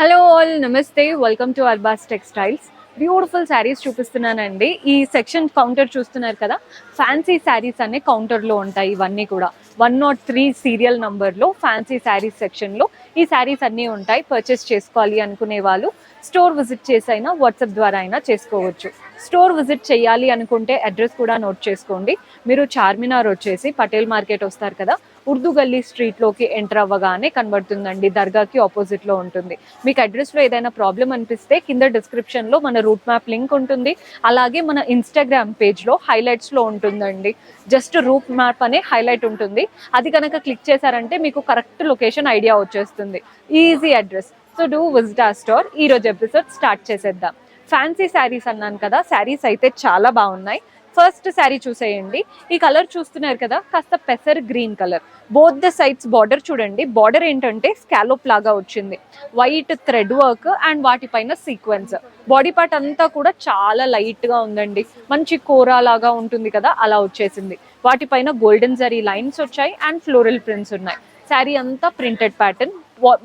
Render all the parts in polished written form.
Hello all, నమస్తే. Welcome to Arbaz textiles. Beautiful saris చూపిస్తున్నానండి. ఈ సెక్షన్ కౌంటర్ చూస్తున్నారు కదా, ఫ్యాన్సీ శారీస్ అనే కౌంటర్లో ఉంటాయి. ఇవన్నీ కూడా 103 సీరియల్ నంబర్లో ఫ్యాన్సీ శారీస్ సెక్షన్లో ఈ శారీస్ అన్నీ ఉంటాయి. పర్చేస్ చేసుకోవాలి అనుకునే వాళ్ళు స్టోర్ విజిట్ చేసైనా వాట్సాప్ ద్వారా అయినా చేసుకోవచ్చు. స్టోర్ విజిట్ చేయాలి అనుకుంటే అడ్రస్ కూడా నోట్ చేసుకోండి. మీరు చార్మినార్ వచ్చేసి పటేల్ మార్కెట్ వస్తారు కదా, ఉర్దూ గల్లీ స్ట్రీట్లోకి ఎంటర్ అవ్వగానే కనబడుతుందండి. దర్గాకి ఆపోజిట్లో ఉంటుంది. మీకు అడ్రస్లో ఏదైనా ప్రాబ్లం అనిపిస్తే కింద డిస్క్రిప్షన్లో మన రూట్ మ్యాప్ లింక్ ఉంటుంది. అలాగే మన ఇన్స్టాగ్రామ్ పేజ్లో హైలైట్స్లో ఉంటుందండి. జస్ట్ రూట్ మ్యాప్ అనే హైలైట్ ఉంటుంది. అది కనుక క్లిక్ చేశారంటే మీకు కరెక్ట్ లొకేషన్ ఐడియా వచ్చేస్తుంది. Easy address. So do visit ఆ స్టోర్. ఈరోజు ఎపిసోడ్ స్టార్ట్ చేసేద్దాం. ఫ్యాన్సీ శారీస్ అన్నాను కదా, శారీస్ అయితే చాలా బాగున్నాయి. ఫస్ట్ శారీ చూసేయండి. ఈ కలర్ చూస్తున్నారు కదా, కాస్త పెసర్ green colour. Both the sides border చూడండి. బార్డర్ ఏంటంటే స్కాలోప్ లాగా వచ్చింది. వైట్ థ్రెడ్ వర్క్ అండ్ వాటిపైన సీక్వెన్స్. బాడీ పార్ట్ అంతా కూడా చాలా లైట్ గా ఉందండి. మంచి కోరా లాగా ఉంటుంది కదా, అలా వచ్చేసింది. వాటిపైన గోల్డెన్ జరీ లైన్స్ వచ్చాయి అండ్ ఫ్లోరల్ ప్రింట్స్ ఉన్నాయి. శారీ అంతా ప్రింటెడ్ ప్యాటర్న్.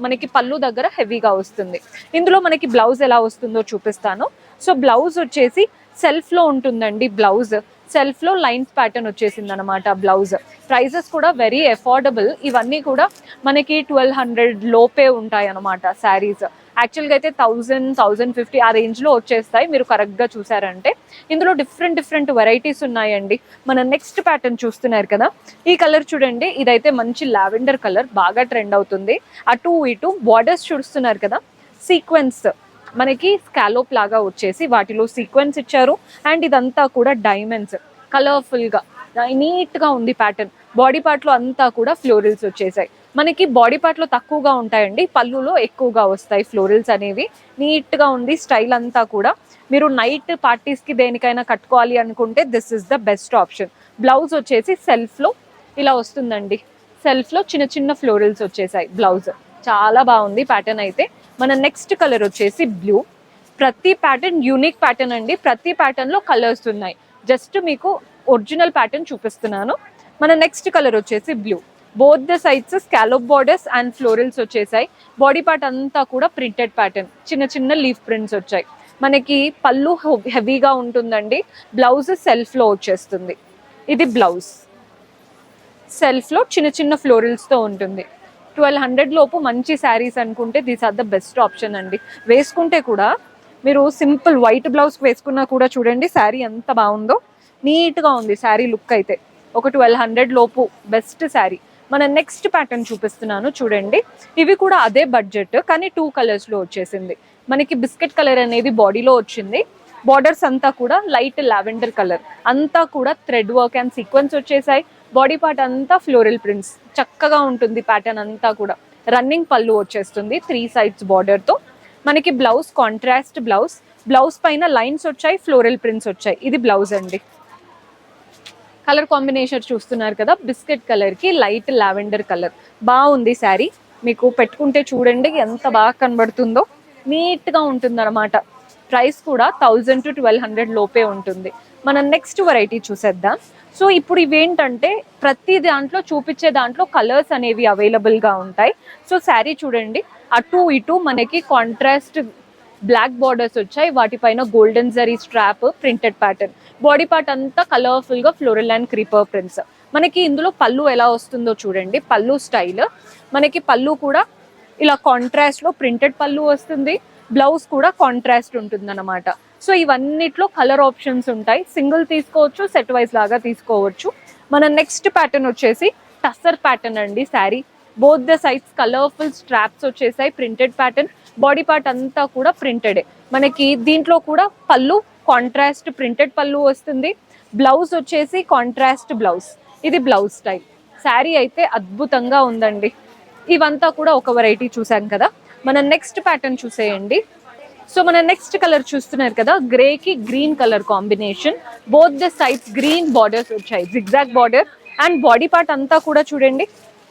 మనకి పళ్ళు దగ్గర హెవీగా వస్తుంది. ఇందులో మనకి బ్లౌజ్ ఎలా వస్తుందో చూపిస్తాను. సో బ్లౌజ్ వచ్చేసి సెల్ఫ్ లో ఉంటుందండి. బ్లౌజ్ సెల్ఫ్ లో లైన్స్ ప్యాటర్న్ వచ్చేసింది అనమాట. బ్లౌజ్ ప్రైజెస్ కూడా వెరీ అఫోర్డబుల్. ఇవన్నీ కూడా మనకి 1200 లోపే ఉంటాయి అనమాట శారీస్. యాక్చువల్గా అయితే 1000-1050 ఆ రేంజ్లో వచ్చేస్తాయి మీరు కరెక్ట్గా చూసారంటే. ఇందులో డిఫరెంట్ వెరైటీస్ ఉన్నాయండి. మన నెక్స్ట్ ప్యాటర్న్ చూస్తున్నారు కదా, ఈ కలర్ చూడండి. ఇదైతే మంచి లావెండర్ కలర్, బాగా ట్రెండ్ అవుతుంది. అటు ఇటు బార్డర్స్ చూస్తున్నారు కదా, సీక్వెన్స్ మనకి స్కాలోప్ లాగా వచ్చేసి వాటిలో సీక్వెన్స్ ఇచ్చారు. అండ్ ఇదంతా కూడా డైమండ్స్ కలర్ఫుల్గా నీట్గా ఉంది ప్యాటర్న్. బాడీ పార్ట్లో అంతా కూడా ఫ్లోరల్స్ వచ్చేసాయి. మనకి బాడీ పార్ట్లో తక్కువగా ఉంటాయండి, పళ్ళులో ఎక్కువగా వస్తాయి ఫ్లోరల్స్ అనేవి. నీట్గా ఉంది స్టైల్ అంతా కూడా. మీరు నైట్ పార్టీస్కి దేనికైనా కట్టుకోవాలి అనుకుంటే this is the best option. Blouse వచ్చేసి సెల్ఫ్లో ఇలా వస్తుందండి. సెల్ఫ్లో చిన్న ఫ్లోరల్స్ వచ్చేసాయి. బ్లౌజ్ చాలా బాగుంది ప్యాటర్న్ అయితే. మన నెక్స్ట్ కలర్ వచ్చేసి బ్లూ. ప్రతి ప్యాటర్న్ యూనిక్ ప్యాటర్న్ అండి. ప్రతి ప్యాటర్న్లో కలర్స్ ఉన్నాయి. జస్ట్ మీకు ఒరిజినల్ ప్యాటర్న్ చూపిస్తున్నాను. మన నెక్స్ట్ కలర్ వచ్చేసి blue. Both the sides scallop borders and florals వచ్చేసాయి. బాడీ పార్ట్ అంతా కూడా ప్రింటెడ్ ప్యాటర్న్, చిన్న లీఫ్ ప్రింట్స్ వచ్చాయి. మనకి పళ్ళు హెవీగా ఉంటుందండి. బ్లౌజ్ సెల్ఫ్లో వచ్చేస్తుంది. ఇది బ్లౌజ్ సెల్ఫ్లో చిన్న ఫ్లోరల్స్తో ఉంటుంది. 1200 లోపు మంచి శారీస్ అనుకుంటే these are the best option అండి. వేసుకుంటే కూడా మీరు సింపుల్ వైట్ బ్లౌజ్కి వేసుకున్నా కూడా చూడండి శారీ ఎంత బాగుందో. నీట్గా ఉంది శారీ లుక్ అయితే. ఒక 1200 లోపు బెస్ట్ శారీ. మన నెక్స్ట్ ప్యాటర్న్ చూపిస్తున్నాను చూడండి. ఇవి కూడా అదే బడ్జెట్ కానీ 2 కలర్స్లో వచ్చేసింది. మనకి బిస్కెట్ కలర్ అనేది బాడీలో వచ్చింది. బార్డర్స్ అంతా కూడా లైట్ లావెండర్ కలర్. అంతా కూడా థ్రెడ్ వర్క్ అండ్ సీక్వెన్స్ వచ్చేసాయి. బాడీ పార్ట్ అంతా ఫ్లోరల్ ప్రింట్స్. చక్కగా ఉంటుంది ప్యాటర్న్ అంతా కూడా. రన్నింగ్ పళ్ళు వచ్చేస్తుంది 3 సైడ్స్ బార్డర్తో. మనకి బ్లౌజ్ కాంట్రాస్ట్ బ్లౌజ్. బ్లౌజ్ పైన లైన్స్ వచ్చాయి, ఫ్లోరల్ ప్రింట్స్ వచ్చాయి. ఇది బ్లౌజ్ అండి. కలర్ కాంబినేషన్ చూస్తున్నారు కదా, బిస్కెట్ కలర్కి లైట్ లావెండర్ కలర్. బాగుంది శారీ. మీకు పెట్టుకుంటే చూడండి ఎంత బాగా కనబడుతుందో. నీట్గా ఉంటుంది అనమాట. ప్రైస్ కూడా 1000-1200 లోపే ఉంటుంది. మనం నెక్స్ట్ వెరైటీ చూసేద్దాం. సో ఇప్పుడు ఇవేంటంటే ప్రతి దాంట్లో చూపించే దాంట్లో కలర్స్ అనేవి అవైలబుల్గా ఉంటాయి. సో శారీ చూడండి, అటు ఇటు మనకి కాంట్రాస్ట్ బ్లాక్ బార్డర్స్ వచ్చాయి. వాటిపైన golden zari strap, printed pattern. Body part అంతా కలర్ఫుల్గా ఫ్లోరల్ అండ్ క్రీపర్ ప్రింట్స్. మనకి ఇందులో పళ్ళు ఎలా వస్తుందో చూడండి. పళ్ళు స్టైల్ మనకి పళ్ళు కూడా ఇలా కాంట్రాస్ట్లో ప్రింటెడ్ పళ్ళు వస్తుంది. బ్లౌజ్ కూడా కాంట్రాస్ట్ ఉంటుంది అనమాట. సో ఇవన్నిట్లో కలర్ ఆప్షన్స్ ఉంటాయి. సింగిల్ తీసుకోవచ్చు, సెట్ వైజ్ లాగా తీసుకోవచ్చు. మన నెక్స్ట్ ప్యాటర్న్ వచ్చేసి టస్సర్ ప్యాటర్న్ అండి. Sari both the sides colourful straps వచ్చేసాయి. Printed pattern. బాడీ పార్ట్ అంతా కూడా ప్రింటెడే. మనకి దీంట్లో కూడా పళ్ళు కాంట్రాస్ట్ ప్రింటెడ్ పళ్ళు వస్తుంది. బ్లౌజ్ వచ్చేసి కాంట్రాస్ట్ బ్లౌజ్. ఇది బ్లౌజ్ స్టైల్. శారీ అయితే అద్భుతంగా ఉందండి. ఇవంతా కూడా ఒక వెరైటీ చూసాం కదా. మన నెక్స్ట్ ప్యాటర్న్ చూసేయండి. సో మన నెక్స్ట్ కలర్ చూస్తున్నారు కదా, గ్రేకి green colour combination. Both the sides green borders వచ్చాయి, zigzag border. And body part అంతా కూడా చూడండి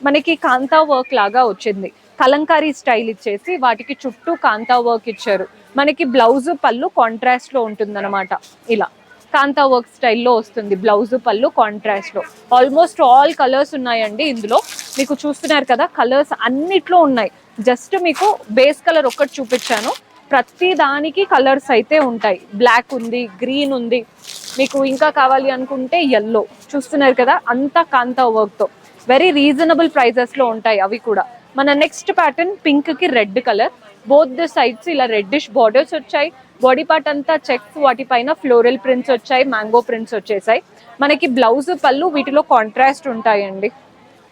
మనకి కాంతా వర్క్ లాగా వచ్చింది. కలంకారీ స్టైల్ ఇచ్చేసి వాటికి చుట్టూ కాంతా వర్క్ ఇచ్చారు. మనకి బ్లౌజ్ పళ్ళు కాంట్రాస్ట్లో ఉంటుందన్నమాట. ఇలా కాంతా వర్క్ స్టైల్లో వస్తుంది. బ్లౌజ్ పళ్ళు కాంట్రాస్ట్లో. ఆల్మోస్ట్ ఆల్ కలర్స్ ఉన్నాయండి ఇందులో. మీకు చూస్తున్నారు కదా, కలర్స్ అన్నిట్లో ఉన్నాయి. జస్ట్ మీకు బేస్ కలర్ ఒక్కటి చూపించాను, ప్రతి దానికి కలర్స్ అయితే ఉంటాయి. బ్లాక్ ఉంది, గ్రీన్ ఉంది, మీకు ఇంకా కావాలి అనుకుంటే ఎల్లో. చూస్తున్నారు కదా, అంతా కాంతా వర్క్తో వెరీ రీజనబుల్ ప్రైజెస్లో ఉంటాయి అవి కూడా. మన నెక్స్ట్ ప్యాటర్న్ పింక్కి red colour, both the sides ఇలా రెడ్డిష్ బార్డర్స్ వచ్చాయి. బాడీ పార్ట్ అంతా చెక్స్, వాటిపైన ఫ్లోరల్ ప్రింట్స్ వచ్చాయి, మ్యాంగో ప్రింట్స్ వచ్చేసాయి. మనకి బ్లౌజ్ పళ్ళు వీటిలో కాంట్రాస్ట్ ఉంటాయండి,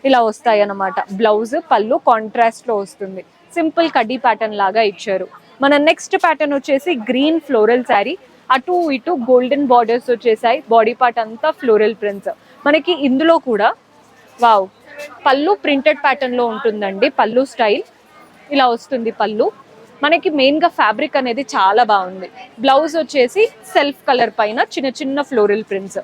ఇలా వస్తాయి అన్నమాట. బ్లౌజ్ పళ్ళు కాంట్రాస్ట్ లో వస్తుంది, సింపుల్ కడ్డీ ప్యాటర్న్ లాగా ఇచ్చారు. మన నెక్స్ట్ ప్యాటర్న్ వచ్చేసి గ్రీన్ ఫ్లోరల్ శారీ, అటు ఇటు గోల్డెన్ బార్డర్స్ వచ్చేసాయి, బాడీ పార్ట్ అంతా ఫ్లోరల్ ప్రింట్స్. మనకి ఇందులో కూడా వావ్ పళ్ళు ప్రింటెడ్ ప్యాటర్న్ లో ఉంటుందండి. పళ్ళు స్టైల్ ఇలా వస్తుంది పళ్ళు. మనకి మెయిన్ గా ఫ్యాబ్రిక్ అనేది చాలా బాగుంది. బ్లౌజ్ వచ్చేసి సెల్ఫ్ కలర్ పైన చిన్న చిన్న ఫ్లోరల్ ప్రింట్స్,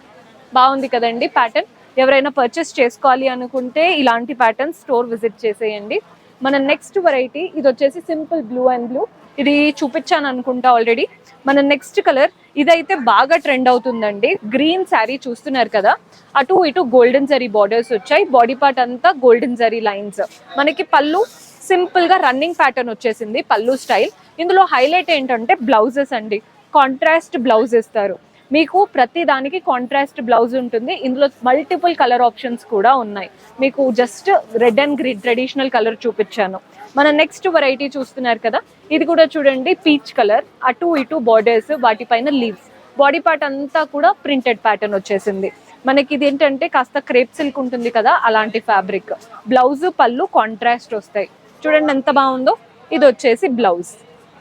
బాగుంది కదండి ప్యాటర్న్. ఎవరైనా పర్చేస్ చేసుకోవాలి అనుకుంటే ఇలాంటి ప్యాటర్న్ స్టోర్ విజిట్ చేసేయండి. మన నెక్స్ట్ వెరైటీ ఇది వచ్చేసి సింపుల్ బ్లూ అండ్ బ్లూ, ఇది చూపించాను అనుకుంటా ఆల్రెడీ. మన నెక్స్ట్ కలర్ ఇదైతే బాగా ట్రెండ్ అవుతుందండి. గ్రీన్ శారీ చూస్తున్నారు కదా, అటు ఇటు గోల్డెన్ జరీ బార్డర్స్ వచ్చాయి, బాడీ పార్ట్ అంతా గోల్డెన్ జరీ లైన్స్. మనకి పళ్ళు సింపుల్ గా రన్నింగ్ ప్యాటర్న్ వచ్చేసింది, పళ్ళు స్టైల్. ఇందులో హైలైట్ ఏంటంటే బ్లౌజెస్ అండి, కాంట్రాస్ట్ బ్లౌజ్ ఇస్తారు మీకు. ప్రతి దానికి కాంట్రాస్ట్ బ్లౌజ్ ఉంటుంది. ఇందులో మల్టిపుల్ కలర్ ఆప్షన్స్ కూడా ఉన్నాయి. మీకు just red and green traditional colour చూపించాను. మన నెక్స్ట్ వెరైటీ చూస్తున్నారు కదా, ఇది కూడా చూడండి పీచ్ కలర్, అటు ఇటు బార్డర్స్, వాటిపైన లీవ్స్, బాడీ పార్ట్ అంతా కూడా ప్రింటెడ్ ప్యాటర్న్ వచ్చేసింది. మనకి ఇది ఏంటంటే కాస్త క్రేప్ సిల్క్ ఉంటుంది కదా, అలాంటి ఫ్యాబ్రిక్. బ్లౌజ్ పళ్ళు కాంట్రాస్ట్ వస్తాయి, చూడండి ఎంత బాగుందో. ఇది వచ్చేసి బ్లౌజ్,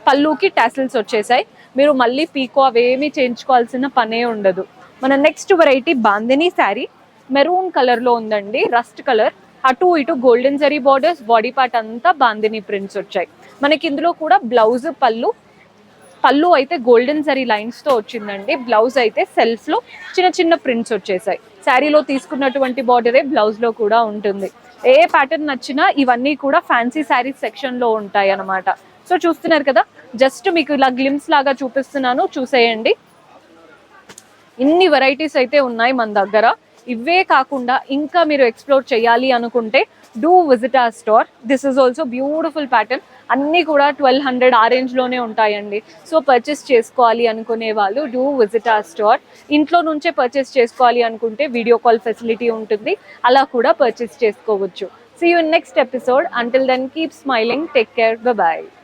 పళ్ళుకి టాసిల్స్ వచ్చేసాయి. మీరు మళ్ళీ పీకో అవేమీ చేయించుకోవాల్సిన పనే ఉండదు. మన next variety bandhani sari, maroon కలర్లో ఉందండి, రస్ట్ కలర్, అటు ఇటు golden zari borders, body part అంతా బాందినీ ప్రింట్స్ వచ్చాయి. మనకి ఇందులో కూడా బ్లౌజ్ పళ్ళు అయితే గోల్డెన్ జరీ లైన్స్తో వచ్చిందండి. బ్లౌజ్ అయితే సెల్ఫ్లో చిన్న చిన్న ప్రింట్స్ వచ్చేసాయి. శారీలో తీసుకున్నటువంటి బార్డరే బ్లౌజ్లో కూడా ఉంటుంది. ఏ ప్యాటర్న్ నచ్చినా ఇవన్నీ కూడా ఫ్యాన్సీ శారీస్ సెక్షన్లో ఉంటాయి అన్నమాట. సో చూస్తున్నారు కదా, జస్ట్ మీకు ఇలా గ్లిమ్స్ లాగా చూపిస్తున్నాను, చూసేయండి. ఇన్ని వెరైటీస్ అయితే ఉన్నాయి మన దగ్గర. ఇవే కాకుండా ఇంకా మీరు ఎక్స్ప్లోర్ చేయాలి అనుకుంటే do visit our store. This is also beautiful pattern. అన్నీ కూడా 1200 ఆ రేంజ్లోనే ఉంటాయండి. సో పర్చేస్ చేసుకోవాలి అనుకునే వాళ్ళు డూ విజిట్ అవర్ స్టోర్. ఇంట్లో నుంచే పర్చేస్ చేసుకోవాలి అనుకుంటే వీడియో కాల్ ఫెసిలిటీ ఉంటుంది, అలా కూడా పర్చేస్ చేసుకోవచ్చు. See you in next episode. Until then, keep smiling. Take care. Bye-bye.